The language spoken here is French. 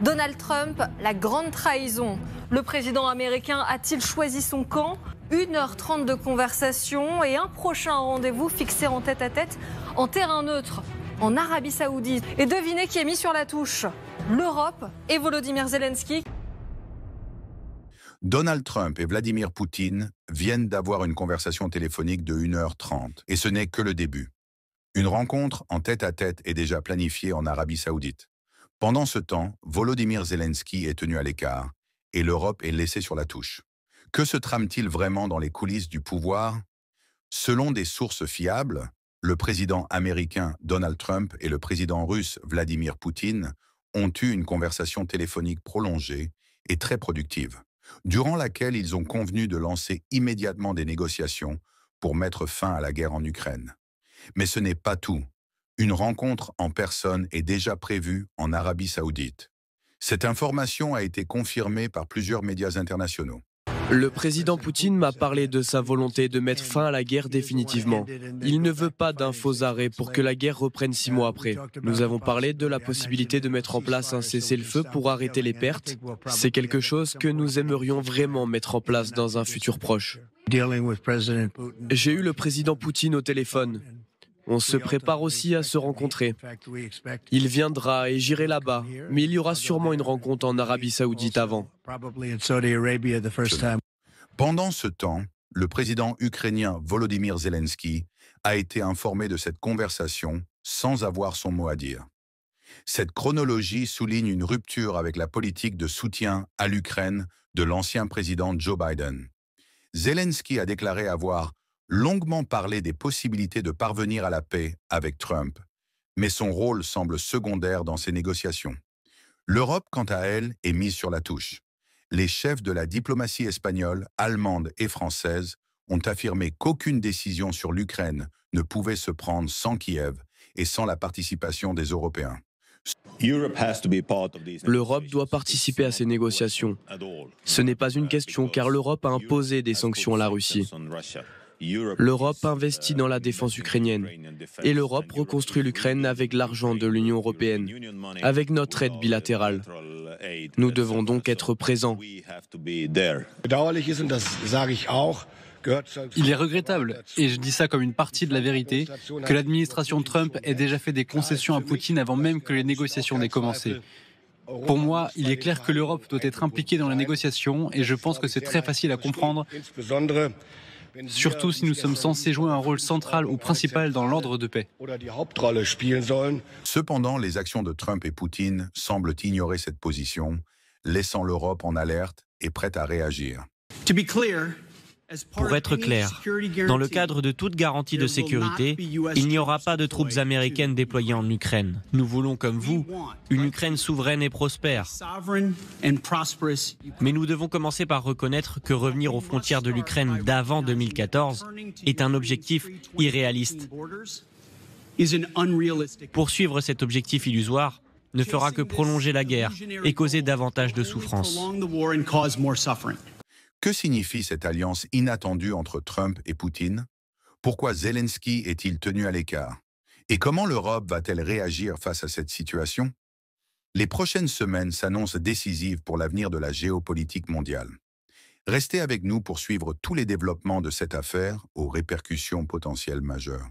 Donald Trump, la grande trahison. Le président américain a-t-il choisi son camp? 1h30 de conversation et un prochain rendez-vous fixé en tête-à-tête en terrain neutre, en Arabie Saoudite. Et devinez qui est mis sur la touche? L'Europe et Volodymyr Zelensky. Donald Trump et Vladimir Poutine viennent d'avoir une conversation téléphonique de 1h30. Et ce n'est que le début. Une rencontre en tête-à-tête est déjà planifiée en Arabie Saoudite. Pendant ce temps, Volodymyr Zelensky est tenu à l'écart et l'Europe est laissée sur la touche. Que se trame-t-il vraiment dans les coulisses du pouvoir? Selon des sources fiables, le président américain Donald Trump et le président russe Vladimir Poutine ont eu une conversation téléphonique prolongée et très productive, durant laquelle ils ont convenu de lancer immédiatement des négociations pour mettre fin à la guerre en Ukraine. Mais ce n'est pas tout. Une rencontre en personne est déjà prévue en Arabie Saoudite. Cette information a été confirmée par plusieurs médias internationaux. Le président Poutine m'a parlé de sa volonté de mettre fin à la guerre définitivement. Il ne veut pas d'un faux arrêt pour que la guerre reprenne 6 mois après. Nous avons parlé de la possibilité de mettre en place un cessez-le-feu pour arrêter les pertes. C'est quelque chose que nous aimerions vraiment mettre en place dans un futur proche. J'ai eu le président Poutine au téléphone. On se prépare aussi à se rencontrer. Il viendra et j'irai là-bas, mais il y aura sûrement une rencontre en Arabie Saoudite avant. Pendant ce temps, le président ukrainien Volodymyr Zelensky a été informé de cette conversation sans avoir son mot à dire. Cette chronologie souligne une rupture avec la politique de soutien à l'Ukraine de l'ancien président Joe Biden. Zelensky a déclaré avoir longuement parlé des possibilités de parvenir à la paix avec Trump, mais son rôle semble secondaire dans ces négociations. L'Europe, quant à elle, est mise sur la touche. Les chefs de la diplomatie espagnole, allemande et française ont affirmé qu'aucune décision sur l'Ukraine ne pouvait se prendre sans Kiev et sans la participation des Européens. L'Europe doit participer à ces négociations. Ce n'est pas une question car l'Europe a imposé des sanctions à la Russie. L'Europe investit dans la défense ukrainienne et l'Europe reconstruit l'Ukraine avec l'argent de l'Union européenne, avec notre aide bilatérale. Nous devons donc être présents. Il est regrettable, et je dis ça comme une partie de la vérité, que l'administration Trump ait déjà fait des concessions à Poutine avant même que les négociations n'aient commencé. Pour moi, il est clair que l'Europe doit être impliquée dans les négociations et je pense que c'est très facile à comprendre, surtout si nous sommes censés jouer un rôle central ou principal dans l'ordre de paix. Cependant, les actions de Trump et Poutine semblent ignorer cette position, laissant l'Europe en alerte et prête à réagir. Pour être clair, dans le cadre de toute garantie de sécurité, il n'y aura pas de troupes américaines déployées en Ukraine. Nous voulons, comme vous, une Ukraine souveraine et prospère. Mais nous devons commencer par reconnaître que revenir aux frontières de l'Ukraine d'avant 2014 est un objectif irréaliste. Poursuivre cet objectif illusoire ne fera que prolonger la guerre et causer davantage de souffrance. Que signifie cette alliance inattendue entre Trump et Poutine? Pourquoi Zelensky est-il tenu à l'écart? Et comment l'Europe va-t-elle réagir face à cette situation? Les prochaines semaines s'annoncent décisives pour l'avenir de la géopolitique mondiale. Restez avec nous pour suivre tous les développements de cette affaire aux répercussions potentielles majeures.